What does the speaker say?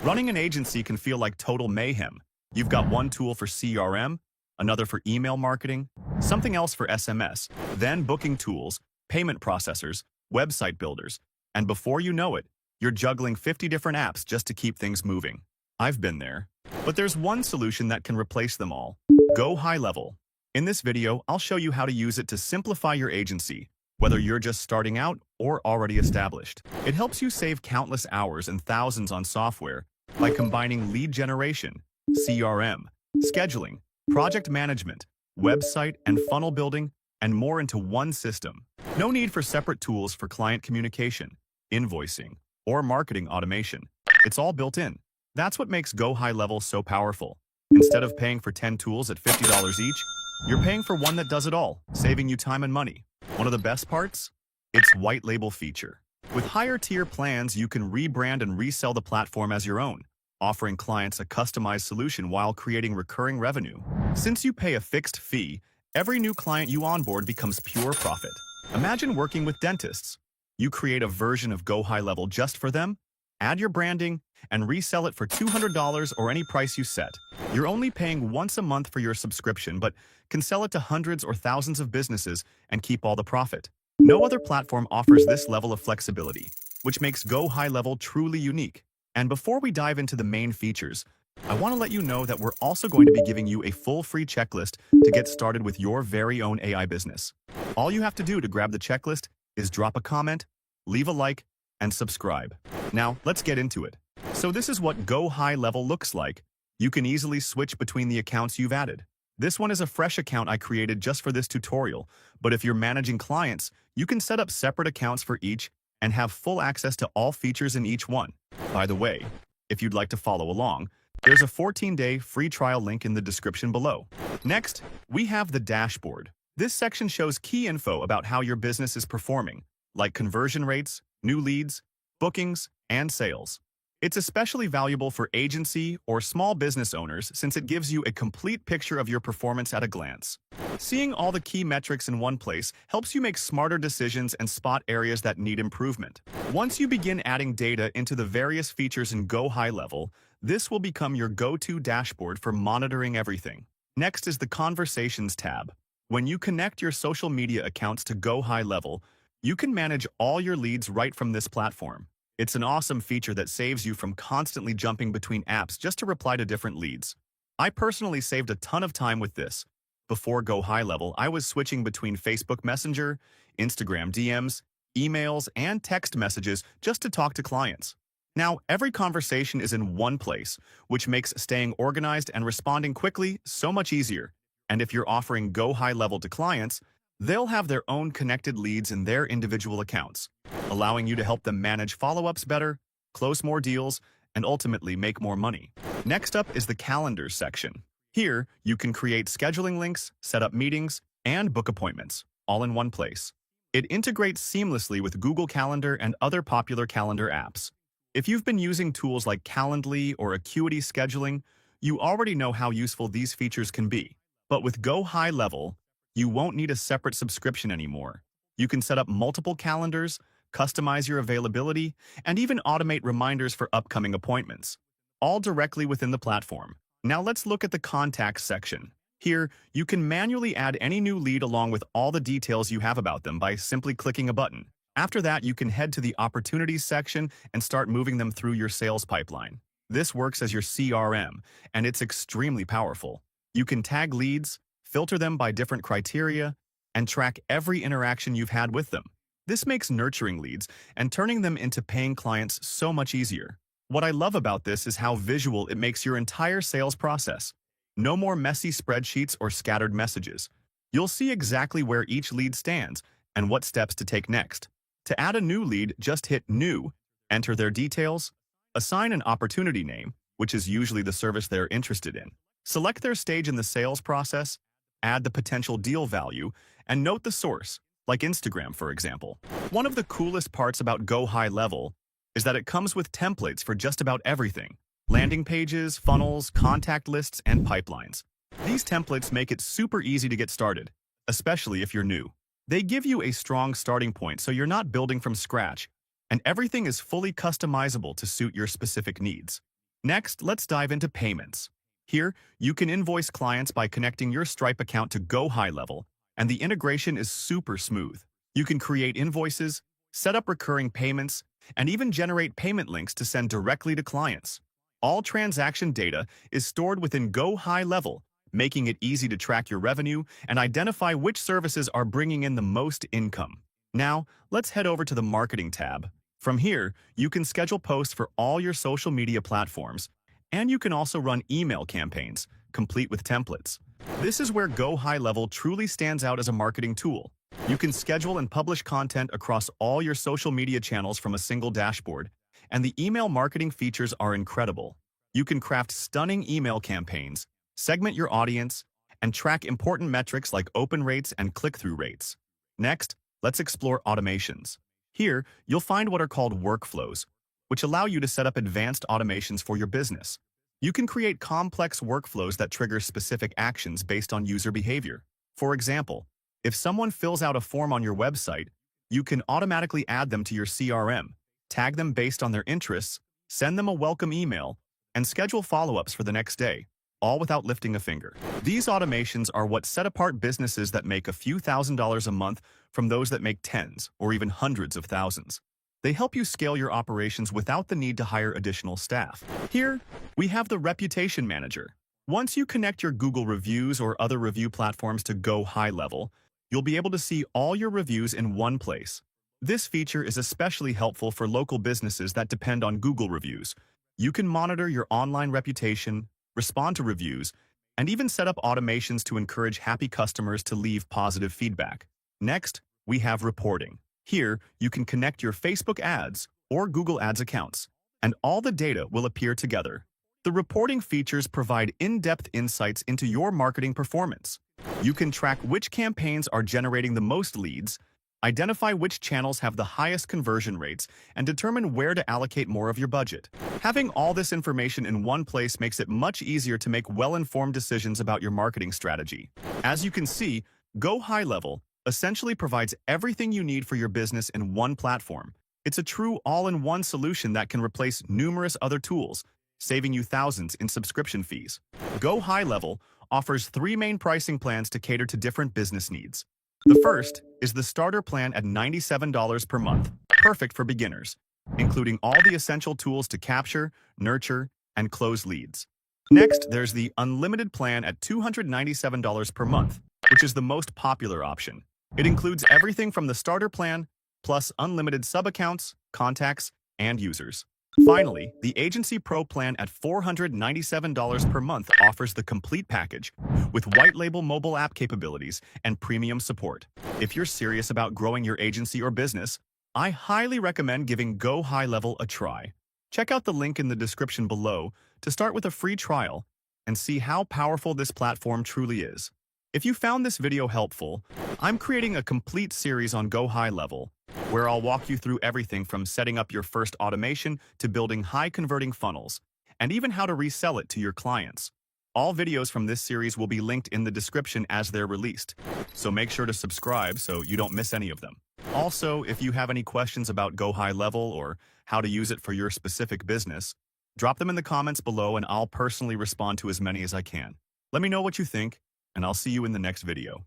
Running an agency can feel like total mayhem. You've got one tool for CRM, another for email marketing, something else for SMS, then booking tools, payment processors, website builders, and before you know it, you're juggling 50 different apps just to keep things moving. I've been there. But there's one solution that can replace them all. GoHighLevel. In this video, I'll show you how to use it to simplify your agency, whether you're just starting out or already established. It helps you save countless hours and thousands on software by combining lead generation, CRM, scheduling, project management, website and funnel building, and more into one system. No need for separate tools for client communication, invoicing, or marketing automation. It's all built in. That's what makes GoHighLevel so powerful. Instead of paying for 10 tools at $50 each, you're paying for one that does it all, saving you time and money. One of the best parts? Its white label feature. With higher tier plans, you can rebrand and resell the platform as your own, offering clients a customized solution while creating recurring revenue. Since you pay a fixed fee, every new client you onboard becomes pure profit. Imagine working with dentists. You create a version of GoHighLevel just for them, add your branding, and resell it for $200 or any price you set. You're only paying once a month for your subscription, but can sell it to hundreds or thousands of businesses and keep all the profit. No other platform offers this level of flexibility, which makes GoHighLevel truly unique. And before we dive into the main features, I want to let you know that we're also going to be giving you a full free checklist to get started with your very own AI business. All you have to do to grab the checklist is drop a comment, leave a like, and subscribe. Now, let's get into it. So this is what GoHighLevel looks like. You can easily switch between the accounts you've added. This one is a fresh account I created just for this tutorial, but if you're managing clients, you can set up separate accounts for each and have full access to all features in each one. By the way, if you'd like to follow along, there's a 14-day free trial link in the description below. Next, we have the dashboard. This section shows key info about how your business is performing, like conversion rates, new leads, bookings, and sales. It's especially valuable for agency or small business owners since it gives you a complete picture of your performance at a glance. Seeing all the key metrics in one place helps you make smarter decisions and spot areas that need improvement. Once you begin adding data into the various features in GoHighLevel, this will become your go-to dashboard for monitoring everything. Next is the Conversations tab. When you connect your social media accounts to GoHighLevel, you can manage all your leads right from this platform. It's an awesome feature that saves you from constantly jumping between apps just to reply to different leads. I personally saved a ton of time with this. Before GoHighLevel, I was switching between Facebook Messenger, Instagram DMs, emails, and text messages just to talk to clients. Now, every conversation is in one place, which makes staying organized and responding quickly so much easier. And if you're offering GoHighLevel to clients, they'll have their own connected leads in their individual accounts, allowing you to help them manage follow-ups better, close more deals, and ultimately make more money. Next up is the Calendars section. Here, you can create scheduling links, set up meetings, and book appointments, all in one place. It integrates seamlessly with Google Calendar and other popular calendar apps. If you've been using tools like Calendly or Acuity Scheduling, you already know how useful these features can be. But with GoHighLevel, you won't need a separate subscription anymore. You can set up multiple calendars, customize your availability, and even automate reminders for upcoming appointments, all directly within the platform. Now let's look at the Contacts section. Here, you can manually add any new lead along with all the details you have about them by simply clicking a button. After that, you can head to the Opportunities section and start moving them through your sales pipeline. This works as your CRM, and it's extremely powerful. You can tag leads, filter them by different criteria, and track every interaction you've had with them. This makes nurturing leads and turning them into paying clients so much easier. What I love about this is how visual it makes your entire sales process. No more messy spreadsheets or scattered messages. You'll see exactly where each lead stands and what steps to take next. To add a new lead, just hit New, enter their details, assign an opportunity name, which is usually the service they're interested in, select their stage in the sales process, add the potential deal value, and note the source, like Instagram, for example. One of the coolest parts about GoHighLevel is that it comes with templates for just about everything: landing pages, funnels, contact lists, and pipelines. These templates make it super easy to get started, especially if you're new. They give you a strong starting point so you're not building from scratch, and everything is fully customizable to suit your specific needs. Next, let's dive into payments. Here, you can invoice clients by connecting your Stripe account to GoHighLevel, and the integration is super smooth. You can create invoices, set up recurring payments, and even generate payment links to send directly to clients. All transaction data is stored within GoHighLevel, making it easy to track your revenue and identify which services are bringing in the most income. Now, let's head over to the Marketing tab. From here, you can schedule posts for all your social media platforms, and you can also run email campaigns, complete with templates. This is where GoHighLevel truly stands out as a marketing tool. You can schedule and publish content across all your social media channels from a single dashboard, and the email marketing features are incredible. You can craft stunning email campaigns, segment your audience, and track important metrics like open rates and click-through rates. Next, let's explore automations. Here, you'll find what are called workflows, which allow you to set up advanced automations for your business. You can create complex workflows that trigger specific actions based on user behavior. For example, if someone fills out a form on your website, you can automatically add them to your CRM, tag them based on their interests, send them a welcome email, and schedule follow-ups for the next day, all without lifting a finger. These automations are what set apart businesses that make a few $1,000s a month from those that make tens or even hundreds of thousands. They help you scale your operations without the need to hire additional staff. Here, we have the Reputation Manager. Once you connect your Google reviews or other review platforms to GoHighLevel, you'll be able to see all your reviews in one place. This feature is especially helpful for local businesses that depend on Google reviews. You can monitor your online reputation, respond to reviews, and even set up automations to encourage happy customers to leave positive feedback. Next, we have reporting. Here, you can connect your Facebook ads or Google Ads accounts, and all the data will appear together. The reporting features provide in-depth insights into your marketing performance. You can track which campaigns are generating the most leads, identify which channels have the highest conversion rates, and determine where to allocate more of your budget. Having all this information in one place makes it much easier to make well-informed decisions about your marketing strategy. As you can see, GoHighLevel essentially provides everything you need for your business in one platform. It's a true all-in-one solution that can replace numerous other tools, saving you thousands in subscription fees. GoHighLevel offers 3 main pricing plans to cater to different business needs. The first is the starter plan at $97 per month, perfect for beginners, including all the essential tools to capture, nurture, and close leads. Next, there's the unlimited plan at $297 per month, which is the most popular option. It includes everything from the starter plan, plus unlimited sub-accounts, contacts, and users. Finally, the Agency Pro plan at $497 per month offers the complete package, with white-label mobile app capabilities and premium support. If you're serious about growing your agency or business, I highly recommend giving GoHighLevel a try. Check out the link in the description below to start with a free trial and see how powerful this platform truly is. If you found this video helpful, I'm creating a complete series on GoHighLevel, where I'll walk you through everything from setting up your first automation to building high-converting funnels, and even how to resell it to your clients. All videos from this series will be linked in the description as they're released, so make sure to subscribe so you don't miss any of them. Also, if you have any questions about GoHighLevel or how to use it for your specific business, drop them in the comments below and I'll personally respond to as many as I can. Let me know what you think, and I'll see you in the next video.